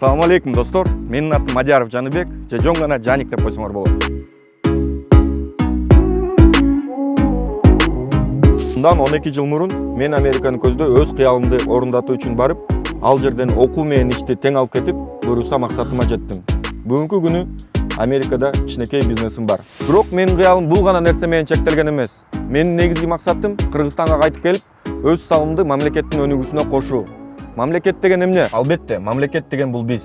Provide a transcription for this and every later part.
Assalamu alaikum достор. Менин атым Мадияров Жаныбек, же жон гана Жаник деп койсоңор болот. Мындан 12 жыл мурун мен Американы көздөй өз кыялымды орундатуу үчүн барып, ал жерден окуу менен ишти тең алып кетип, буюрса максатыма жеттим. Бүгүнкү күнү Америкада кичинекей бизнесим бар. Бирок менин кыялым бул гана нерсе менен чектелген эмес. Менин негизги максатым Кыргызстанга кайтып келип, өз салымды мамлекеттин өнүгүүсүнө кошуу. Мамлекет деген эмне? Албетте, мамлекет деген бул биз.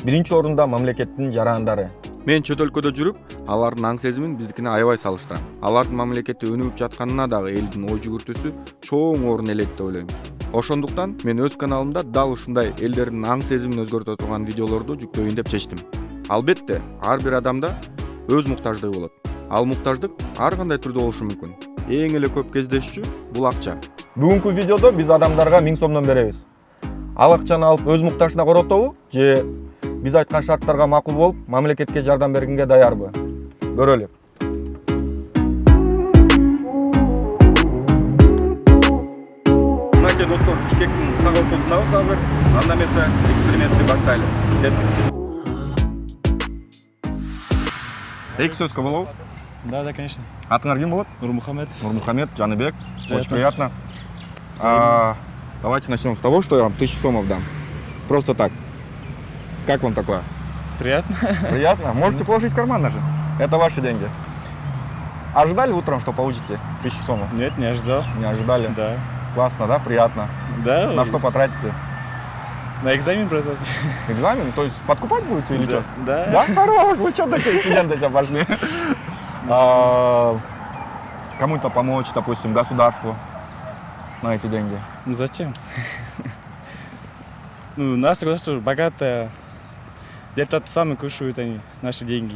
Биринчи орунда мамлекеттин жарандары. Мен чөт өлкөдө жүрүп, алардын аң сезимин биздикине аябай салыштырам. Алардын мамлекети өнүгүп жатканына дагы элдин ой жүгүртүүсү чоң орун элейт деп ойлойм. Ошондуктан мен өз каналымда дал ушундай элдердин аң сезимин өзгөртө турган видеолорду жүктөйүн деп чечтим. Албетте, ар бир адамда өз муктаждыгы болот. Ал муктаждык ар кандай түрдө болушу мүмкүн. Эң эле көп кездешчү бул акча. Бүгүнкү видеодо биз адамдарга 1000 сомдон беребиз. Ал акчаны алып өз муктажына коротобу же биз айткан шарттарга макул болуп, мамлекетке жардам бергенге даярбы? Көрөлү. Мынакей достор, Бишкектин так ортосундабыз азыр. Анда эмесе экспериментти баштайлы. Эки сөзгө болобу? Да, конечно. Атыңар ким болот? Нурмухамед. Нурмухамед, Жаныбек. Очень Приятно. приятно. Давайте начнем с того, что я вам 1000 сомов дам. Просто так. Как вам такое? Приятно. Приятно? Можете положить в карман даже. Это ваши деньги. Ожидали утром, что получите 1000 сомов? Нет, не ожидал. Не ожидали? Да. Классно, да? Приятно. Да. На что потратите? На экзамен просто. Экзамен? То есть подкупать будете или что? Да. Да, хорош. Вы что такие студенты себя пошли? Кому-то помочь, допустим, государству на эти деньги. Ну зачем? Ну, наше государство богатое. Депутаты сами кушают они наши деньги.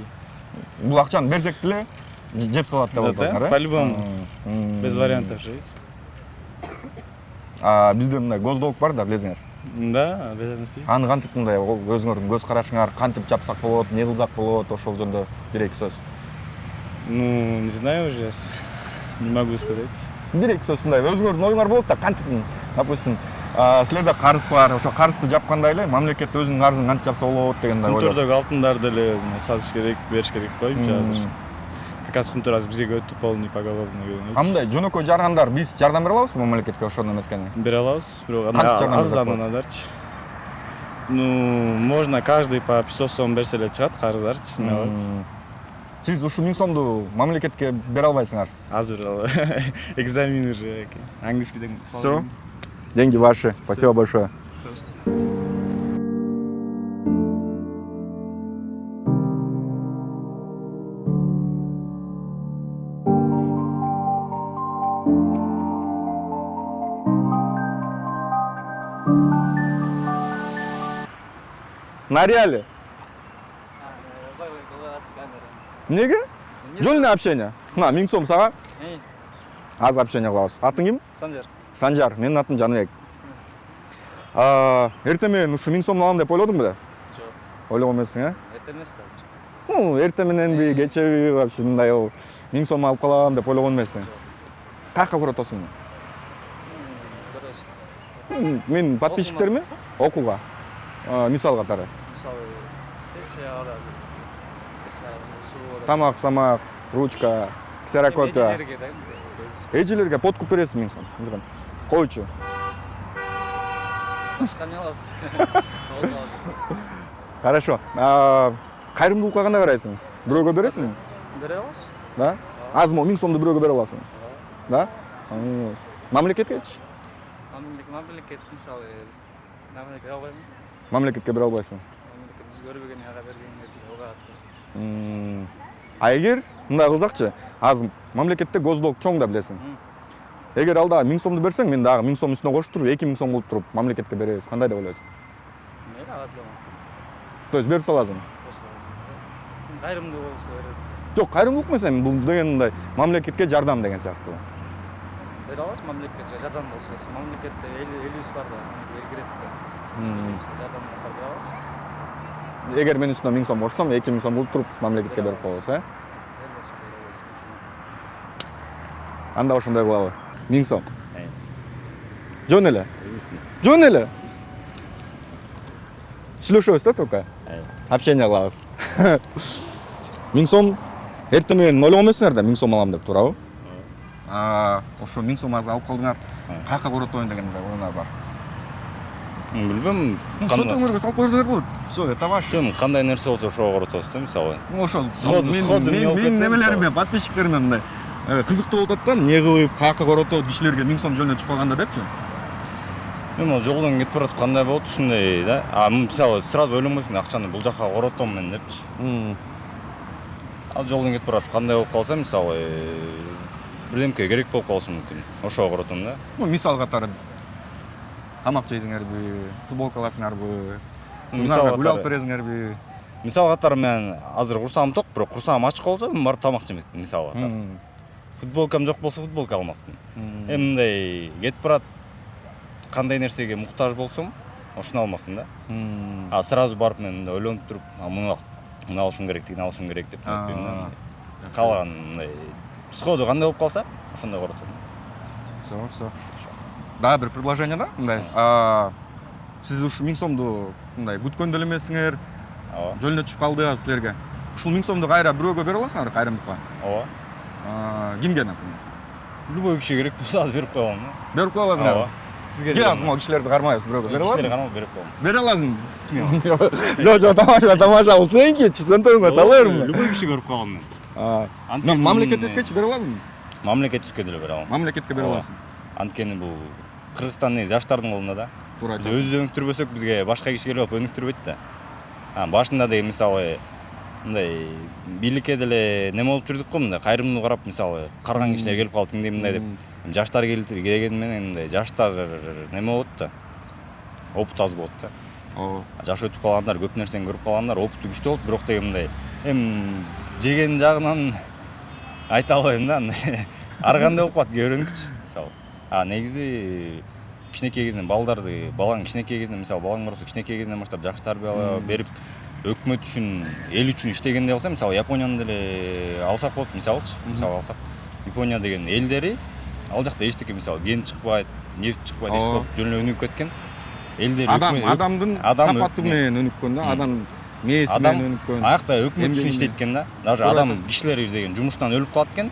Бул акчаны берсек деле жеп салат деп Да, атасыңар, по-любому. Без вариантов жизнь. Бизде мындай госдолг бар да, билесиңер. Да, обязанность есть. Аны кантип мындай өзүңөрдүн көз карашыңар кантип жапсак болот, эмне кылсак болот, ошол жөнүндө бир-эки сөз. Ну, не знаю уже, не могу сказать. Бир-эки сөз мындай өзүңөрдүн оюңар болот да, кантип, допустим, силерде карыз бар, ошо карызды жапкандай эле мамлекет өзүнүн карызын кантип жапса болот дегендей ойлоп. Кумтурдогу алтындарды эле сатыш керек, бериш керек коюмчу азыр. Как раз кумтур азыр бизге өтүп полный поголовный. Мындай жөнөкөй жарандар биз жардам бере алабызбы мамлекетке ошондон эметкени? Бере алабыз, бирок аздан надарчы. Ну, можно каждый по 500 сом берсе эле чыгат карыздар, чечме алат. Сиз ушу 1000 сомду мамлекетке бере албайсыңар? Азыр бере албайм. Экзамен уже английскийден. Всё. Деньги ваши. Спасибо большое. Наряли? Неге? Жол эле общение. Мына 1000 сом сага. Аз общение кылабыз. Атың ким? Санжар. Санжар, менин атым Жаныбек. Эртең менен ушу 1000 сомду алам деп ойлодуңбу да? Жок. Ойлогон эмессиң, э? Это эмес да азыр. Ну, эртең мененби, кечеби, вообще мындай 1000 сом алып калам деп ойлогон эмессиң. Каяка баратасың? Мен подписчиктериме окууга. Мисал катары. Мисалы, сессия азыр. Тамак, самак, ручка, ксерокопия. Эжелерге подкуп бересиң 1000 сом. Койчу. Башка не аласыз. Хорошо. Кайрымдуулукка кандай карайсың? Бирөөгө бересиңби? Бере аласыз. Да? Аз 1000 сомду бирөөгө бере аласың. Да? Мамлекеткечи? Мамлекет мисалы, мамлекетке албайм. Мамлекетке бере албайсың. Мамлекет биз көрбөгөн ага бергенге ага. Эгер мындай кылсакчы, аз мамлекетте госдолг чоң да билесиң. Эгер ал дагы 1000 сомду берсең, мен дагы 1000 сом үстүнө кошуп туруп 2000 сом болуп туруп мамлекетке беребиз. Кандай деп ойлойсуң? Мен ага берем. То есть берип саласың? Кайрымдуу болсо бересиң. Жок, кайрымдуулук эмес эми, бул деген мындай мамлекетке жардам деген сыяктуу. Бере аласыз мамлекетке жардам болсо. Мамлекетте элүүс бар да, элгирет да. Жардам бере аласыз. Эгер мен үстүнө 1000 сом кошсом, 2000 сом болуп туруп мамлекетке берип коебуз, э? Анда ошондой кылалы. 1000 сом. Жөн эле. Жөн эле. сүйлөшөбүз да только. Общение кылабыз. 1000 сом эртең менен ойлогонсуңар да 1000 сом алам деп, туурабы? Ошо 1000 сом азыр алып калдыңар. Каяка коротоюн деген оюңар бар. Билбейм, Шотуңарга салып койсоңар болот. Всё, это ваше. Жөн кандай нерсе болсо ошого коротосуз да, мисалы. Ошо Сходу мен немелериме, подписчиктериме мындай кызыктуу болуп атат да, эмне кылып, каяка коротот, кишилерге 1000 сом жөнөтүп калганда депчи. Мен могу жолдон кетип баратып кандай болот ушундай да. Мисалы сразу ойлонбойсуң, акчаны бул жака коротом мен депчи. Ал жолдон кетип баратып кандай болуп калса, мисалы бирдемке керек болуп калышы мүмкүн. Ошого коротом да. Мисал катары тамак жейсиңерби, футболка аласыңарбы, Мисал гүл алып бересиңерби? Мисал катары мен азыр курсагым ток, бирок курсагым ачык болсо мен барып тамак жемекмин, мисалы катары. Футболкам жок болсо футболка алмакмын. Мындай кетип барат кандай нерсеге муктаж болсом, ошону алмакмын да. Сразу барып мен мындай ойлонуп туруп, муну алышым керек, тигини алышым керек деп айтпайм да. Калаган мындай сходу кандай болуп калса, ошондой коротом. Все. Да, бир предложение да, мындай. Сиз ушу 1000 сомду мындай күткөн деле эмессиңер. Ооба. Жөнүнө түшүп калды силерге. Ушул 1000 сомду кайра бирөөгө бере аласыңар, кайрымдыкка? Ооба. Кимге, например? Любой кишиге керек болсо азыр берип коелам да. Берип кое аласыңар. Ооба. Сизге Ке азыр могу кишилерди кармайбыз, бирөөгө бере аласың? Кишилерге кармап берип коелам. Бере аласың. Смело. Жок, тамаша. Бул сеники, чистентойуңа салырмын. Любой кишиге берип коелам мен. Мамлекеттеске бере аласың? Мамлекеттикке деле бере алам. Мамлекетке бере аласың. Анткени бул Кыргызстандын жаштардын колунда да. Туура. Биз өзүбүз өнүктүрбөсөк бизге башка киши келип өнүктүрбөйт да. Башында деген мисалы мындай бийликке деле неме болуп жүрдүк го, мындай кайрымдуу карап, мисалы карган кишилер келип калды тиңдей мындай деп. Жаштар келди деген менен мындай жаштар неме болот да. Опыт аз болот да. Жаш өтүп калгандар, көп нерсени көрүп калгандар, опыту күчтүү болот, бирок деген мындай жеген жагынан айта албайм да. Ар кандай болуп калат, көрүнгүчү, мисалы. Негизи кичинекей кезинен баланын кичинекей кезинен, мисалы балаң болсо кичинекей кезинен баштап жакшы тарбия берип, өкмөт үчүн, эл үчүн иштегенде кылса, мисалы Японияны деле алсак болот, мисалычы. Мисалы алсак, Япония деген элдери ал жакта эчтеке, мисалы ген чыкпайт, нефть чыкпайт, эч кылып жөн эле өнүгүп кеткен. Элдер адамдын сапаты менен өнүккөн да, адам мээси менен өнүккөн. Аякта өкмөт үчүн иштейт экен да. Даже адам кишилер деген жумушунан өлүп калат экен.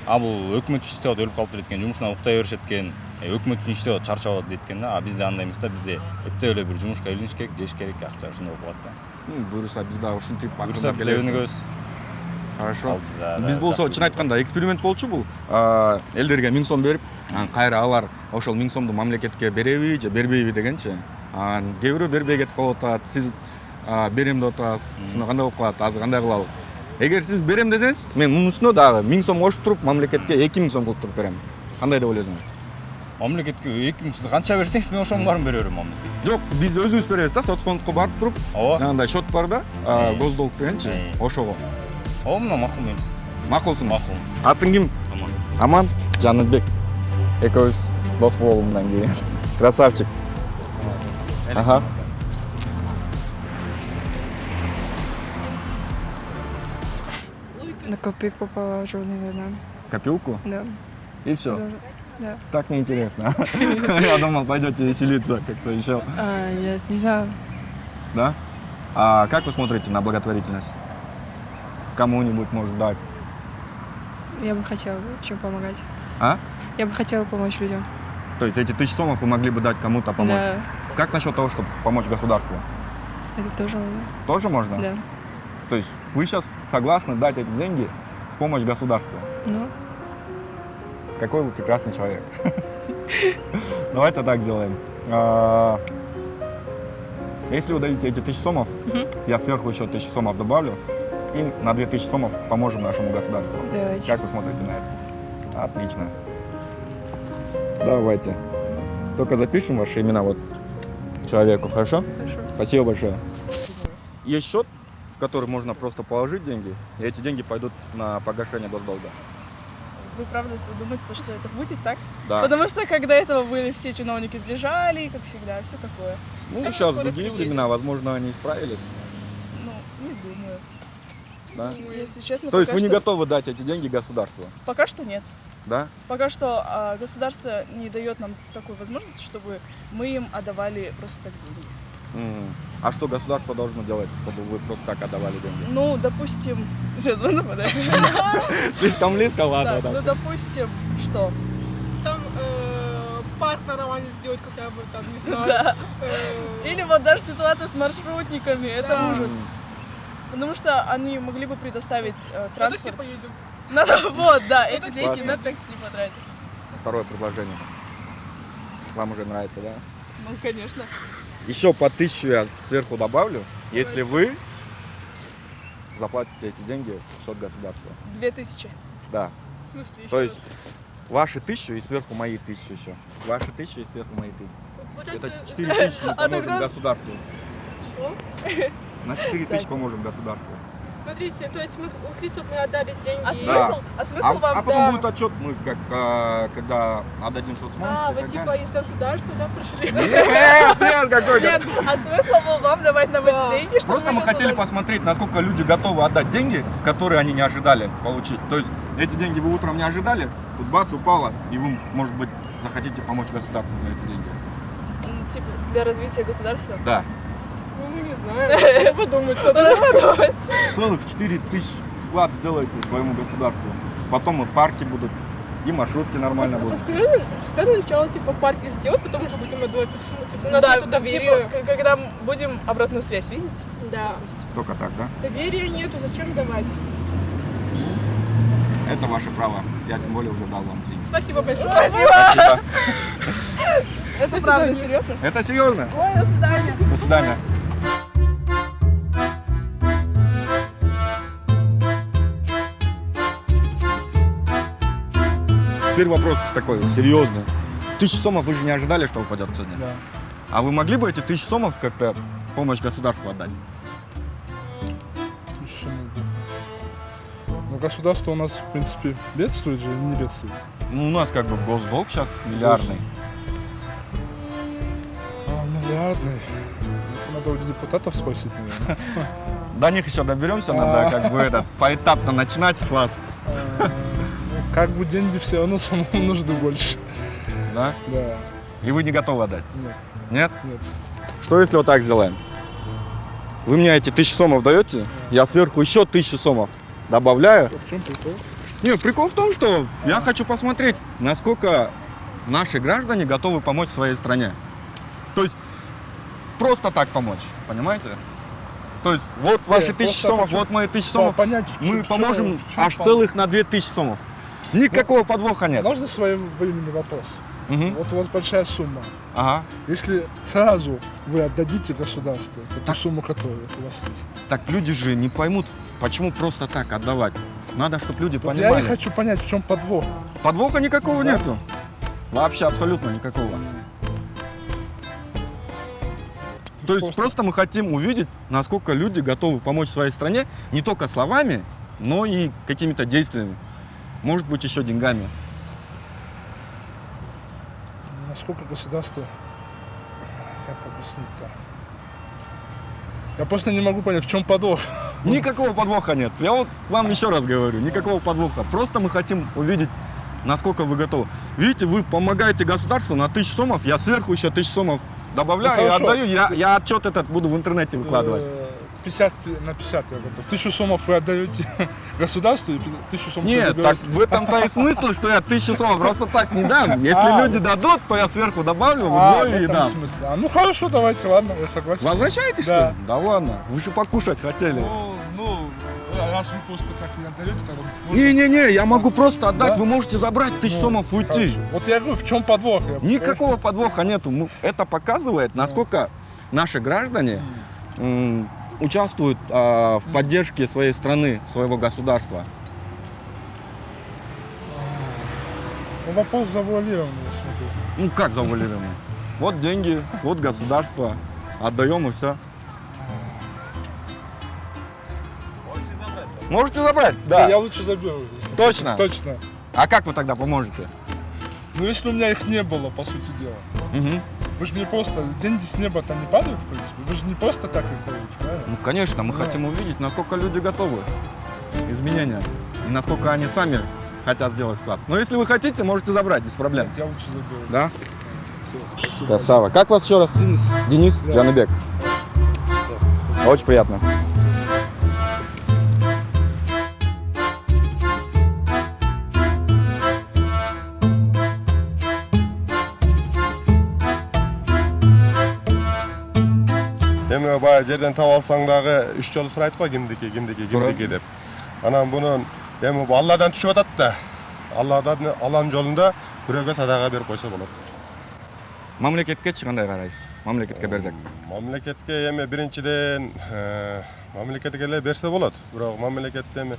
Бул өкмөт иштеп өлүп калып берет экен, жумушунан уктай беришет экен. Өкмөт үчүн иштеп чарчап атат дейт экен да. Бизде андай эмес да, бизде эптеп эле бир жумушка илиниш керек, жеш керек, акча ошондой болуп калат да. Буюрса биз дагы ушинтип буюрса биз өнүгөбүз. Хорошо. Биз болсо чын айтканда эксперимент болчу бул. Элдерге 1000 сом берип, кайра алар ошол 1000 сомду мамлекетке береби же бербейби дегенчи. Кээ бирөө бербей кетип калып атат, сиз берем деп атасыз. Ушуну кандай болуп калат, азыр кандай кылалы? Эгер сиз берем десеңиз, мен мунун үстүнө дагы 1000 сом кошуп туруп, мамлекетке 2000 сом кылып туруп берем. Кандай деп ойлойсуңар? Мамлекетке 2000 сом канча берсеңиз, мен ошонун баарын бере берем мамлекетке. Жок, биз өзүбүз беребиз да, соцфондко барып туруп, жанагындай счет бар да, госдолг дегенчи, ошого. Мына макул менсиз. Макулсуң? Макул. Атың ким? Аман. Аман, Жаныбек. Экөөбүз дос бололу мындан кийин. Красавчик. Ага. На копейку положу, наверное. Копилку? Да. И все. Да. Так неинтересно. Я думал, пойдете веселиться как-то еще. Нет, не знаю. Да? А как вы смотрите на благотворительность? Кому-нибудь может дать? Я бы хотела чем помогать. А? Я бы хотела помочь людям. То есть эти 1000 сомов вы могли бы дать кому-то помочь? Да. Как насчет того, чтобы помочь государству? Это тоже. Тоже можно? Да. То есть вы сейчас согласны дать эти деньги в помощь государству? Ну. Какой вы прекрасный человек. Давайте так сделаем. Если вы дадите эти 1000 сомов, я сверху еще 1000 сомов добавлю, и на 2000 сомов поможем нашему государству. Давайте. Как вы смотрите на это? Отлично. Давайте. Только запишем ваши имена вот человеку, хорошо? Хорошо. Спасибо большое. Есть счет, в который можно просто положить деньги, и эти деньги пойдут на погашение госдолга. Вы правда думаете, что это будет так? Да. Потому что когда этого были, все чиновники сбежали, как всегда, все такое. Ну, Всё сейчас скоро другие приедет. времена, возможно, они исправились. Ну, не думаю. Да? Если честно, То есть пока вы не что- готовы дать эти деньги государству? Пока что нет. Да? Пока что государство не дает нам такой возможности, чтобы мы им отдавали просто так деньги. А что государство должно делать, чтобы вы просто так отдавали деньги? Ну, допустим... Сейчас, ну, подожди. Слишком близко, ладно. Так, ну, допустим, что? Там парк нормально сделать хотя бы, там, не знаю. Да. э, Или вот даже ситуация с маршрутниками, это Да. ужас. Потому что они могли бы предоставить на такси транспорт. поедем. Вот, да, эти такси деньги поедем. на такси потратить. Второе предложение. Вам уже нравится, да? Ну, конечно. Еще по 1000 я сверху добавлю, если вы заплатите эти деньги в счет государства. 2000. Да. В смысле, еще То есть раз? ваши 1000 и сверху мои 1000 еще. Ваши 1000 и сверху мои 1000. Получается, Это 4000 мы А поможем тогда- государству. Что? На 4000 поможем государству. Смотрите, то есть мы Ухрицу мы отдали деньги. А Да. смысл? А смысл А вам... потом да. будет отчет, мы как когда отдадим соцфонд. А, и вы так типа далее. из государства, да, пришли? Нет, какой Нет, а смысл был вам давать нам Да. эти деньги, чтобы Просто мы сейчас хотели удали- посмотреть, насколько люди готовы отдать деньги, которые они не ожидали получить. То есть эти деньги вы утром не ожидали, тут бац, упало, и вы, может быть, захотите помочь государству за эти деньги. Типа для развития государства. Да. Ну, мы не знаем, надо подумать. Надо подумать. Целых 4000 вклад сделайте своему государству. Потом и парки будут, и маршрутки нормально будут. Пускай сначала типа парки сделать, потом уже будем отдавать. Типа, у нас Да, нету доверия. типа, когда будем обратную связь видеть. Да. Только так, да? Доверия нету, зачем давать? Это ваше право. Я тем более уже дал вам деньги. Спасибо большое. Спасибо. Спасибо. Это правда, серьезно? Это серьезно. Ой, до свидания. До свидания. Теперь вопрос такой серьезный. 1000 сомов вы же не ожидали, что упадет сегодня? Да. А вы могли бы эти 1000 сомов как-то помощь государству отдать? Слушай, ну, государство у нас, в принципе, бедствует же или не бедствует? Ну, у нас как бы госдолг сейчас миллиардный. Миллиардный. Это надо у депутатов спросить, наверное. До них еще доберемся, надо как бы это поэтапно начинать с вас. Ну, как бы деньги все равно самому нужны больше. Да? Да, И вы не готовы отдать? нет, Нет? нет. Что если вот так сделаем? Вы мне эти 1000 сомов даете, я сверху еще 1000 сомов добавляю. В чем прикол? Не, прикол в том, что я хочу посмотреть, насколько наши граждане готовы помочь своей стране. То есть просто так помочь, понимаете? То есть вот ваши 1000 просто сомов, хочу вот мои 1000 сомов, Понять, мы поможем аж целых на 2000 сомов. Никакого подвоха нет. Можно своевременный вопрос? Мгм. Вот у вас большая сумма. Ага. Если сразу вы отдадите государству эту сумму, которая у вас есть, Так люди же не поймут, почему просто так отдавать. Надо, чтобы люди вот я понимали. и хочу понять, в чем подвох. Подвоха никакого Да. нету. Вообще абсолютно никакого. То есть просто мы хотим увидеть, насколько люди готовы помочь своей стране не только словами, но и какими-то действиями. Может быть, еще деньгами. Насколько государство, как объяснить-то? Я просто не могу понять, в чем подвох. Никакого подвоха нет. Я вот вам еще раз говорю, никакого подвоха. Просто мы хотим увидеть, насколько вы готовы. Видите, вы помогаете государству на 1000 сомов, я сверху еще 1000 сомов добавляю Ну, и хорошо. отдаю. Я отчет этот буду в интернете выкладывать. 50 на 50 я готов. 1000 сомов вы отдаете государству, и 1000 сомов вы Нет, так забираете. в этом-то и смысл, что я 1000 сомов просто так не дам. Если люди дадут, то я сверху добавлю, в вдвое и этом дам. смысле. Ну хорошо, давайте, ладно, я согласен. Возвращаетесь, Да. что ли? Да ладно, вы же покушать хотели. Ну, раз вы просто так не отдаете, тогда... Не-не-не, я могу просто отдать, Да? вы можете забрать 1000 Ну, сомов и уйти. хорошо. Вот я говорю, в чем подвох? Я Никакого подвоха нету. Это показывает, насколько наши граждане участвуют в поддержке своей страны, своего государства. Ну, вопрос завуалированный, я смотрю. Ну как завуалированы? Вот деньги, вот государство, отдаем и все. Можете забрать? Да. Я лучше заберу. если- Точно? Точно. А как вы тогда поможете? Ну, если у меня их не было, по сути дела. Мгм. Вы же мне просто... Деньги с неба там не падают, в принципе. Вы же не просто так их даете, правильно? Ну, конечно, мы Да. хотим увидеть, насколько люди готовы к изменениям. И насколько они сами хотят сделать вклад. Но если вы хотите, можете забрать, без проблем. Я лучше заберу. Да? Красава. Как вас еще раз? Денис. Денис Жаныбек. Очень приятно. Эми баягы жерден таап алсаң дагы 3 жолу сурайт го кимдики деп. Анан бунун эми бу Алладан түшүп атат да. Алланын жолунда бирөөгө садака берип койсо болот. Мамлекетке кандай карайсыз? Мамлекетке берсек. Мамлекетке эми биринчиден мамлекетке эле берсе болот. Бирок мамлекетте эми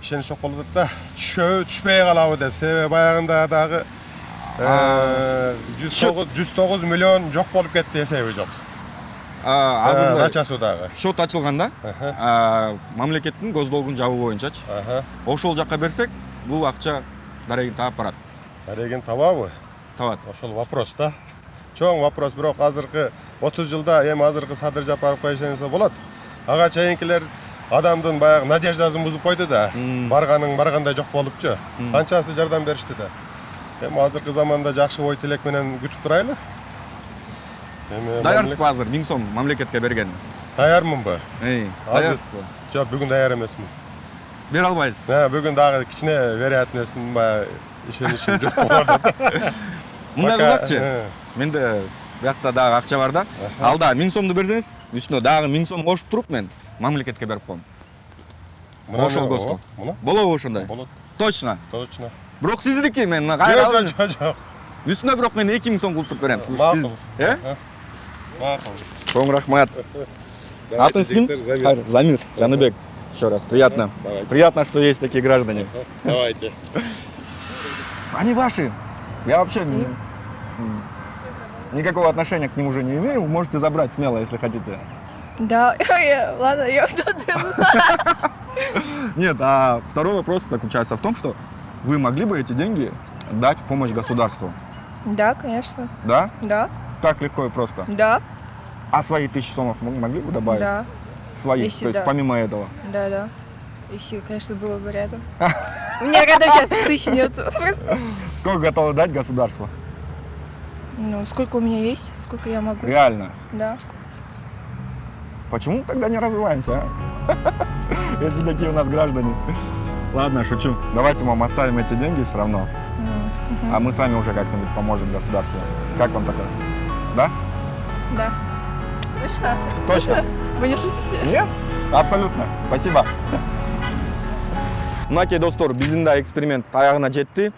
ишенич жок болуп атат да. Түшпөй калабы деп. Себеби баягында дагы 109 миллион жок болуп кетти, эсеби жок. Азырында Ача судагы. шот ачылганда, мамлекеттин көз долгун жабы боюнчачы. Ошол жакка берсек, бул акча дарегин таап барат. Дарегин табабы? Табат. Ошол вопрос да. Чоң вопрос, бирок азыркы 30 жылда эми азыркы Садыр Жапаровго ишенсе болот. Ага чейинкилер адамдын баягы надеждасын бузуп койду да. Баргандай жок болупчу. Канчасы жардам беришти да. Эми азыркы заманда жакшы ой тилек менен күтүп турайлы. Даярсызбы азыр 1000 сом мамлекетке берген? Даярмынбы? Даярсызбы? Жок, бүгүн даяр эмесмин. Бере албайсыз. Бүгүн дагы кичине вероятностун баягы ишеничим жок болуп атат. Мындай кылсакчы. Менде биякта дагы акча бар да. Алда 1000 сомду берсеңиз, үстүнө дагы 1000 сом кошуп туруп мен мамлекетке берип коем. Ошол госко. Болобу ошондой? Болот. Точно. Точно. Бирок сиздики мен кайра алам. Жок. Үстүнө бирок мен 2000 сом кылып туруп берем. Макул. Макул. Чоң рахмат. Атыңыз ким? Замир Жаныбек. Еще раз приятно. Приятно, что есть такие граждане. Давайте. Они ваши. Я вообще никакого отношения к ним уже не имею. Можете забрать смело, если хотите. Да, ладно, я тут. Нет, а второй вопрос заключается в том, что вы могли бы эти деньги дать в помощь государству? Да, конечно. Да? Да. Так легко и просто. Да. А свои 1000 сомов могли бы добавить? Да. Свои, Если то есть да. помимо этого? Да. Если, конечно, было бы рядом. У меня рядом сейчас 1000 нет. Просто. Сколько готовы дать государство? Ну, сколько у меня есть, сколько я могу. Реально? Да. Почему тогда не развиваемся, а? Если такие у нас граждане. Ладно, шучу. Давайте вам оставим эти деньги все равно. А мы сами уже как-нибудь поможем государству. Как вам такое? Да? Да. Точно? Точно? Вы не шутите? Нет? Абсолютно. Спасибо. Мынакей достор, биздин да эксперимент аягына жетти.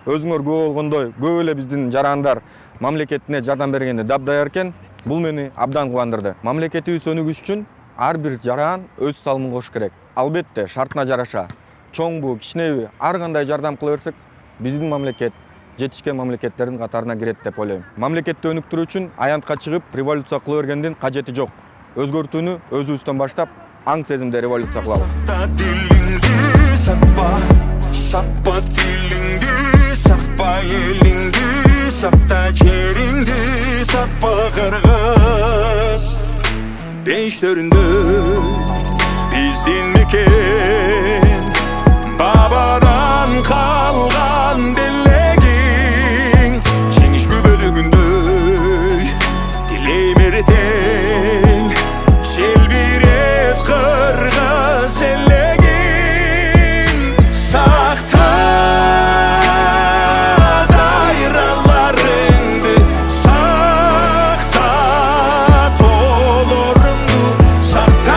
Өзүңөр көрүп болгондой, көп эле биздин жарандар мамлекетине жардам бергенде дапдаяр экен. Бул мени абдан кубандырды. Мамлекетибиз өнүгүш үчүн ар бир жаран өз салымын кош керек. Албетте, шартына жараша. Чоңбу, кичинеби, ар кандай жардам кыла берсек, биздин мамлекет жетишкен мамлекеттердин катарына кирет деп ойлойм. Мамлекетти өнүктүрүү үчүн аянтка чыгып, революция кыла бергендин кажети жок. Өзгөртүүнү өзүбүздөн баштап, аң сезимде революция кылалы. Сатпа тилиңди, сакпа элиңди, сакта жериңди, сатпа кыргыз. Бейиштеринде биздин мекен, бабадан калган делегиң, жеңиш күбөлүгүндөй тилейм эртең, желбиреп кыргыз элегиң. Сакта кайраларыңды, сакта тоолоруңду, сакта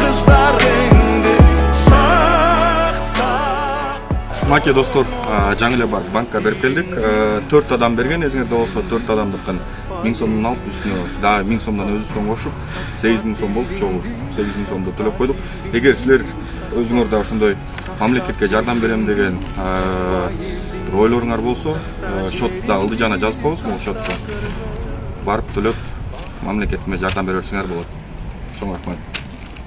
кыздарыңды, сакта. Маке достор, жаңы эле бар банкка берип келдик. 4 адам берген, эсиңерде болсо 4 адамдыкын 1000 сомдон алып, үстүнө дагы 1000 сомдон өзүбүздөн кошуп, 8000 сом болуп, чогуу 8000 сомду төлөп койдук. Эгер силер өзүңөр да ошондой мамлекетке жардам берем деген бир ойлоруңар болсо, счетта ылдый жана жазып коебуз, бул счетто барып төлөп мамлекетиме жардам бере берсеңер болот. Чоң рахмат.